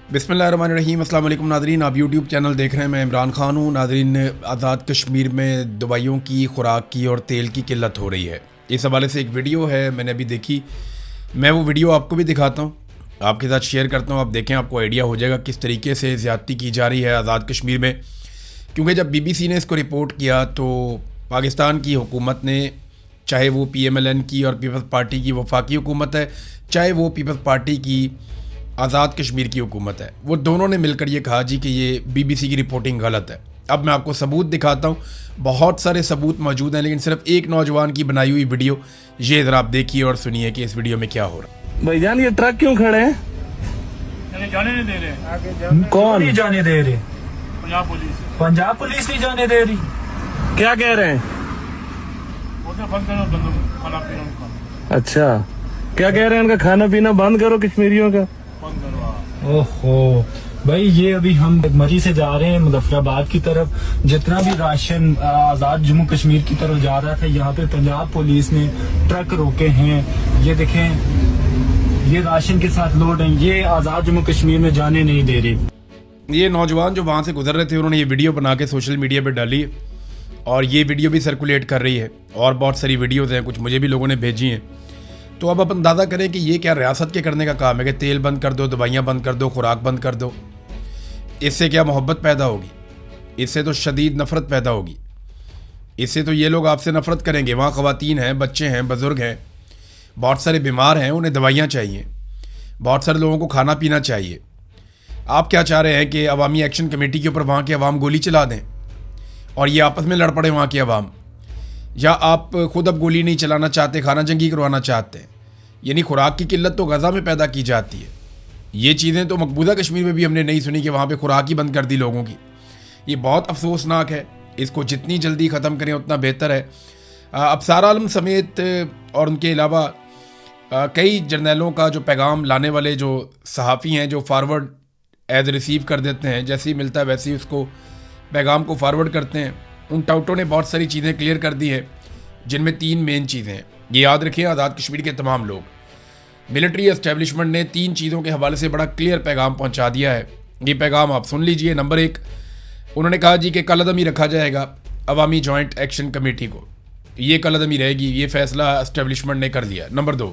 बिस्मिल्लाहिर्रहमानिर्रहीम। अस्सलाम वालेकुम नाज़रीन, आप यूट्यूब चैनल देख रहे हैं। मैं इमरान ख़ान हूँ। नाज़रीन, आज़ाद कश्मीर में दवाइयों की, ख़ुराक की और तेल की किल्लत हो रही है। इस हवाले से एक वीडियो है, मैंने अभी देखी। मैं वो वीडियो आपको भी दिखाता हूँ, आपके साथ शेयर करता हूँ। आप देखें, आपको आइडिया हो जाएगा किस तरीके से ज़्यादती की जा रही है आज़ाद कश्मीर में। क्योंकि जब BBC ने इसको रिपोर्ट किया तो पाकिस्तान की हुकूमत ने, चाहे वो PMLN की और पीपल्स पार्टी की वफाकी हुकूमत है, चाहे वो पीपल्स पार्टी की आज़ाद कश्मीर की हुकूमत है, वो दोनों ने मिलकर ये कहा जी कि ये BBC की रिपोर्टिंग गलत है। अब मैं आपको सबूत दिखाता हूँ, बहुत सारे सबूत मौजूद हैं, लेकिन सिर्फ एक नौजवान की बनाई हुई वीडियो ये ज़रा आप देखिए और सुनिए कि इस वीडियो में क्या हो रहा है। भाईजान, ये ट्रक क्यों खड़े हैं? जाने नहीं दे रहे। कौन नहीं जाने दे रहे? पंजाब पुलिस नहीं जाने दे रही। क्या कह रहे हैं? बंद करो खाना पीना। अच्छा, क्या कह रहे हैं? इनका खाना पीना बंद करो, कश्मीरियों का बंद करो। ओहो भाई, ये अभी हम मरी से जा रहे हैं मुजफ्फराबाद की तरफ। जितना भी राशन आजाद जम्मू कश्मीर की तरफ जा रहा था, यहाँ पे पंजाब पुलिस ने ट्रक रोके हैं। ये देखें, ये राशन के साथ लोड हैं। ये आजाद जम्मू कश्मीर में जाने नहीं दे रही। ये नौजवान जो वहाँ से गुजर रहे थे, उन्होंने ये वीडियो बना के सोशल मीडिया पर डाली है और ये वीडियो भी सर्कुलेट कर रही है। और बहुत सारी वीडियोज़ हैं, कुछ मुझे भी लोगों ने भेजी हैं। तो अब आप अंदाज़ा करें कि ये क्या रियासत के करने का काम है कि तेल बंद कर दो, दवाइयाँ बंद कर दो, खुराक बंद कर दो। इससे क्या मोहब्बत पैदा होगी? इससे तो शदीद नफ़रत पैदा होगी। इससे तो ये लोग आपसे नफ़रत करेंगे। वहाँ ख़वातीन हैं, बच्चे हैं, बुज़ुर्ग हैं, बहुत सारे बीमार हैं, उन्हें दवाइयाँ चाहिए, बहुत सारे लोगों को खाना पीना चाहिए। आप क्या चाह रहे हैं कि अवामी एक्शन कमेटी के ऊपर वहाँ के अवाम गोली चला दें और ये आपस में लड़ पड़े वहाँ के अवाम? या आप ख़ुद अब गोली नहीं चलाना चाहते, खाना जंगी करवाना चाहते हैं? यानी खुराक की किल्लत तो गज़ा में पैदा की जाती है। ये चीज़ें तो मकबूजा कश्मीर में भी हमने नहीं सुनी कि वहाँ पे खुराक ही बंद कर दी लोगों की। ये बहुत अफसोसनाक है। इसको जितनी जल्दी ख़त्म करें उतना बेहतर है। अफसार आलम समेत और उनके अलावा कई जर्नैलों का जो पैगाम लाने वाले जो सहाफ़ी हैं, जो फारवर्ड एज रिसीव कर देते हैं, जैसे ही मिलता है वैसे ही उसको पैगाम को फारवर्ड करते हैं। उन टाउटों ने बहुत सारी चीज़ें क्लियर कर दी हैं, जिनमें 3 मेन चीज़ें हैं। ये याद रखें, आज़ाद कश्मीर के तमाम लोग, मिलिट्री एस्टेब्लिशमेंट ने 3 चीज़ों के हवाले से बड़ा क्लियर पैगाम पहुंचा दिया है। ये पैगाम आप सुन लीजिए। नंबर 1, उन्होंने कहा जी कि कलअदमी रखा जाएगा अवामी जॉइंट एक्शन कमेटी को। ये कलअदमी रहेगी, ये फ़ैसला एस्टेब्लिशमेंट ने कर लिया। नंबर 2,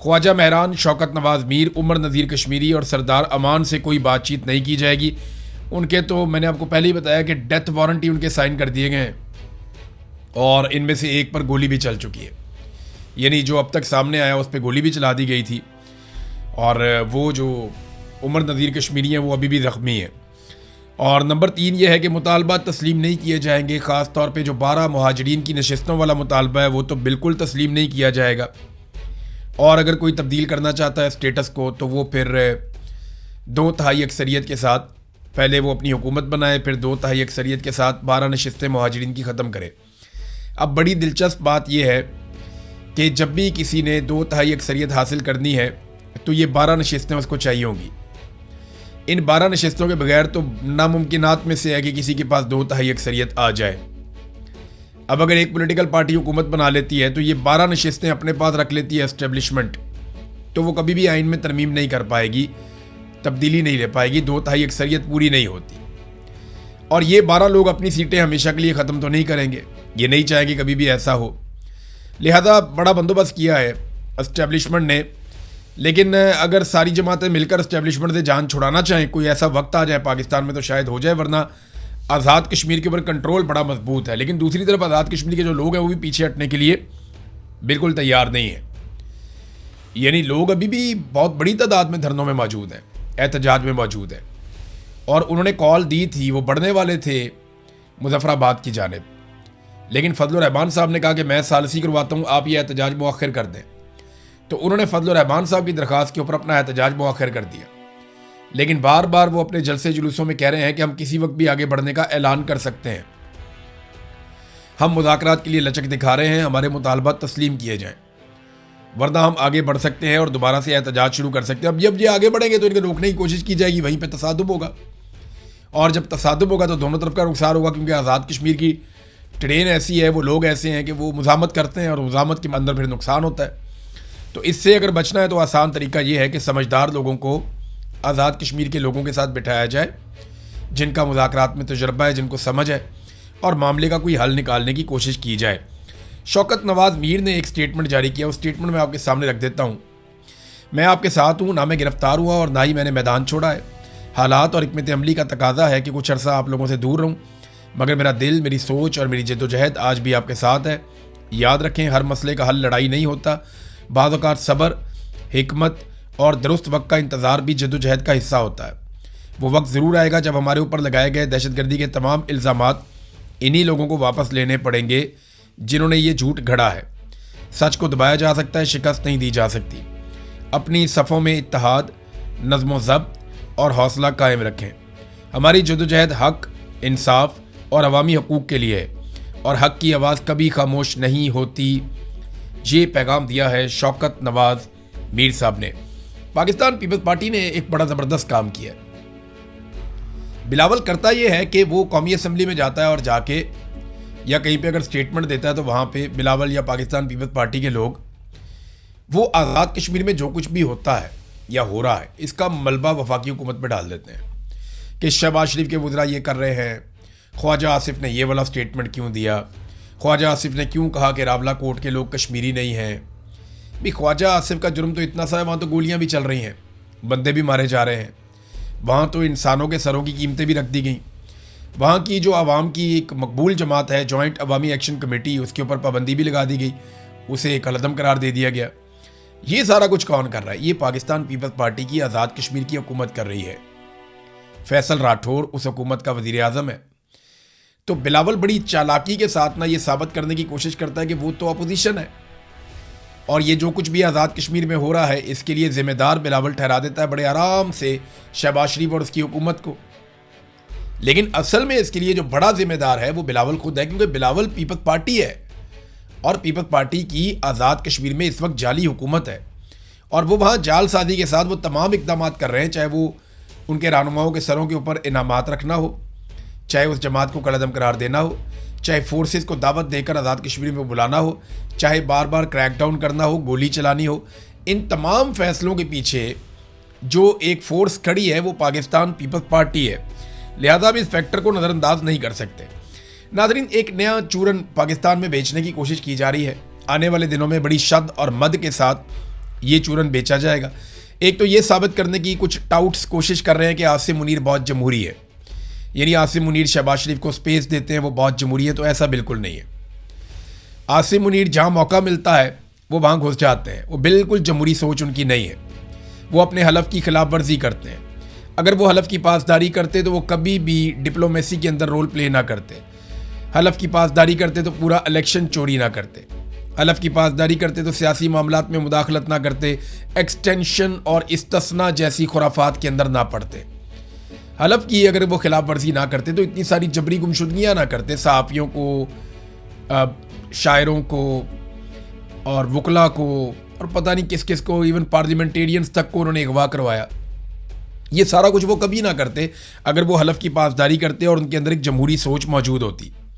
ख्वाजा महरान, शौकत नवाज़ मीर, उमर नज़ीर कश्मीरी और सरदार अमान से कोई बातचीत नहीं की जाएगी। उनके तो मैंने आपको पहले ही बताया कि डेथ वारंट ही उनके साइन कर दिए गए हैं और इनमें से एक पर गोली भी चल चुकी है। यानी जो अब तक सामने आया उस पर गोली भी चला दी गई थी और वो जो उमर नज़ीर कश्मीरी हैं वो अभी भी ज़ख्मी है। और नंबर 3 ये है कि मुतालबा तस्लीम नहीं किए जाएंगे। ख़ास तौर पे जो 12 मुहाजिरीन की नशिस्तों वाला मुतालबा है वो तो बिल्कुल तस्लीम नहीं किया जाएगा। और अगर कोई तब्दील करना चाहता है स्टेटस को तो वो फिर 2/3 अक्सरियत के साथ, पहले वो अपनी हुकूमत बनाए, फिर 2/3 अक्सरियत के साथ 12 नशिस्तें मुहाजिरीन की ख़त्म करे। अब बड़ी दिलचस्प बात यह है कि जब भी किसी ने 2/3 अक्सरियत हासिल करनी है तो ये 12 नशिस्तें उसको चाहिए होंगी। इन 12 नशिस्तों के बगैर तो नामुमकिनात में से है कि किसी के पास 2/3 अक्सरियत आ जाए। अब अगर एक पॉलिटिकल पार्टी हुकूमत बना लेती है तो ये 12 नशिस्तें अपने पास रख लेती है एस्टेब्लिशमेंट, तो वो कभी भी आइन में तरमीम नहीं कर पाएगी, तब्दीली नहीं ले पाएगी, 2/3 अक्सरियत पूरी नहीं होती। और ये 12 लोग अपनी सीटें हमेशा के लिए ख़त्म तो नहीं करेंगे, ये नहीं चाहेंगे कभी भी ऐसा हो। लिहाजा बड़ा बंदोबस्त किया है एस्टेब्लिशमेंट ने। लेकिन अगर सारी जमातें मिलकर एस्टेब्लिशमेंट से जान छुड़ाना चाहें, कोई ऐसा वक्त आ जाए पाकिस्तान में तो शायद हो जाए, वरना आज़ाद कश्मीर के ऊपर कंट्रोल बड़ा मजबूत है। लेकिन दूसरी तरफ आज़ाद कश्मीर के जो लोग हैं वो भी पीछे हटने के लिए बिल्कुल तैयार नहीं है। यानी लोग अभी भी बहुत बड़ी तादाद में धरनों में मौजूद हैं, एहतजाज में मौजूद है। और उन्होंने कॉल दी थी, वो बढ़ने वाले थे मुजफ्फराबाद की जानिब, लेकिन फजल रहमान साहब ने कहा कि मैं सालसी करवाता हूँ, आप ये एहतजाज मुअख्खर कर दें। तो उन्होंने फजल रहमान साहब की दरख्वास्त के ऊपर अपना एहतजाज मुअख्खर कर दिया। लेकिन बार बार वो अपने जलसे जुलूसों में कह रहे हैं कि हम किसी वक्त भी आगे बढ़ने का ऐलान कर सकते हैं, हम मुज़ाकरात के लिए लचक दिखा रहे हैं, हमारे मुतालबा तस्लीम किए जाएँ, वरना हम आगे बढ़ सकते हैं और दोबारा से एहतजाज शुरू कर सकते हैं। अब जब ये आगे बढ़ेंगे तो इनको रोकने की कोशिश की जाएगी, वहीं पे तसादुम होगा। और जब तसादुम होगा तो दोनों तरफ का नुकसान होगा, क्योंकि आज़ाद कश्मीर की ट्रेन ऐसी है, वो लोग ऐसे हैं कि वो मुज़ामत करते हैं और मुज़ामत के अंदर फिर नुकसान होता है। तो इससे अगर बचना है तो आसान तरीका ये है कि समझदार लोगों को آزاد کشمیر کے لوگوں کے ساتھ بٹھایا جائے جن کا مذاکرات میں تجربہ ہے, جن کو سمجھ ہے, اور معاملے کا کوئی حل نکالنے کی کوشش کی جائے. شوکت نواز میر نے ایک سٹیٹمنٹ جاری کیا. اس سٹیٹمنٹ میں آپ کے سامنے رکھ دیتا ہوں. میں آپ کے ساتھ ہوں, نہ میں گرفتار ہوا اور نہ ہی میں نے میدان چھوڑا ہے. حالات اور حکمت عملی کا تقاضا ہے کہ کچھ عرصہ آپ لوگوں سے دور رہوں, مگر میرا دل, میری سوچ اور میری جد و جہد آج بھی آپ کے ساتھ ہے. یاد رکھیں, ہر مسئلے کا حل لڑائی نہیں ہوتا. بعض اوقات صبر, حکمت اور درست وقت کا انتظار بھی جد و جہد کا حصہ ہوتا ہے. وہ وقت ضرور آئے گا جب ہمارے اوپر لگائے گئے دہشت گردی کے تمام الزامات انہی لوگوں کو واپس لینے پڑیں گے جنہوں نے یہ جھوٹ گھڑا ہے. سچ کو دبایا جا سکتا ہے, شکست نہیں دی جا سکتی. اپنی صفوں میں اتحاد, نظم و ضبط اور حوصلہ قائم رکھیں. ہماری جدوجہد حق, انصاف اور عوامی حقوق کے لیے ہے, اور حق کی آواز کبھی خاموش نہیں ہوتی. یہ پیغام دیا ہے شوکت نواز میر صاحب نے. پاکستان پیپلز پارٹی نے ایک بڑا زبردست کام کیا ہے. بلاول کرتا یہ ہے کہ وہ قومی اسمبلی میں جاتا ہے اور جا کے یا کہیں پہ اگر سٹیٹمنٹ دیتا ہے تو وہاں پہ بلاول یا پاکستان پیپلز پارٹی کے لوگ وہ آزاد کشمیر میں جو کچھ بھی ہوتا ہے یا ہو رہا ہے اس کا ملبہ وفاقی حکومت پہ ڈال دیتے ہیں کہ شہباز شریف کے وزراء یہ کر رہے ہیں, خواجہ آصف نے یہ والا سٹیٹمنٹ کیوں دیا, خواجہ آصف نے کیوں کہا کہ راولہ کوٹ کے لوگ کشمیری نہیں ہیں. بھی خواجہ آصف کا جرم تو اتنا سا ہے, وہاں تو گولیاں بھی چل رہی ہیں, بندے بھی مارے جا رہے ہیں, وہاں تو انسانوں کے سروں کی قیمتیں بھی رکھ دی گئیں. وہاں کی جو عوام کی ایک مقبول جماعت ہے جوائنٹ عوامی ایکشن کمیٹی, اس کے اوپر پابندی بھی لگا دی گئی, اسے ایک العدم قرار دے دیا گیا. یہ سارا کچھ کون کر رہا ہے؟ یہ پاکستان پیپلز پارٹی کی آزاد کشمیر کی حکومت کر رہی ہے. فیصل راٹھور اس حکومت کا وزیر اعظم ہے. تو بلاول بڑی چالاکی کے ساتھ یہ ثابت کرنے کی کوشش کرتا ہے کہ وہ تو اپوزیشن ہے اور یہ جو کچھ بھی آزاد کشمیر میں ہو رہا ہے اس کے لیے ذمہ دار بلاول ٹھہرا دیتا ہے بڑے آرام سے شہباز شریف اور اس کی حکومت کو. لیکن اصل میں اس کے لیے جو بڑا ذمہ دار ہے وہ بلاول خود ہے, کیونکہ بلاول پیپلز پارٹی ہے اور پیپلز پارٹی کی آزاد کشمیر میں اس وقت جعلی حکومت ہے اور وہ وہاں جال سازی کے ساتھ وہ تمام اقدامات کر رہے ہیں, چاہے وہ ان کے رہنماؤں کے سروں کے اوپر انعامات رکھنا ہو, چاہے اس جماعت کو کالعدم قرار دینا ہو, چاہے فورسز کو دعوت دے کر آزاد کشمیر میں بلانا ہو, چاہے بار بار کریک ڈاؤن کرنا ہو, گولی چلانی ہو. ان تمام فیصلوں کے پیچھے جو ایک فورس کھڑی ہے وہ پاکستان پیپلز پارٹی ہے. لہذا بھی اس فیکٹر کو نظر انداز نہیں کر سکتے. ناظرین, ایک نیا چورن پاکستان میں بیچنے کی کوشش کی جا رہی ہے. آنے والے دنوں میں بڑی شد اور مد کے ساتھ یہ چورن بیچا جائے گا. ایک تو یہ ثابت کرنے کی کچھ ٹاؤٹس کوشش کر رہے ہیں کہ عاصم منیر بہت جمہوری ہے, یعنی عاصم منیر شہباز شریف کو سپیس دیتے ہیں, وہ بہت جمہوری ہے. تو ایسا بالکل نہیں ہے. عاصم منیر جہاں موقع ملتا ہے وہ وہاں گھس جاتے ہیں. وہ بالکل جمہوری سوچ ان کی نہیں ہے. وہ اپنے حلف کی خلاف ورزی کرتے ہیں. اگر وہ حلف کی پاسداری کرتے تو وہ کبھی بھی ڈپلومیسی کے اندر رول پلے نہ کرتے. حلف کی پاسداری کرتے تو پورا الیکشن چوری نہ کرتے. حلف کی پاسداری کرتے تو سیاسی معاملات میں مداخلت نہ کرتے, ایکسٹینشن اور استثناء جیسی خرافات کے اندر نہ پڑتے. حلف کی اگر وہ خلاف ورزی نہ کرتے تو اتنی ساری جبری گمشدگیاں نہ کرتے. صحافیوں کو, شاعروں کو اور وکلا کو اور پتہ نہیں کس کس کو, ایون پارلیمنٹیرینز تک کو انہوں نے اغوا کروایا. یہ سارا کچھ وہ کبھی نہ کرتے اگر وہ حلف کی پاسداری کرتے اور ان کے اندر ایک جمہوری سوچ موجود ہوتی.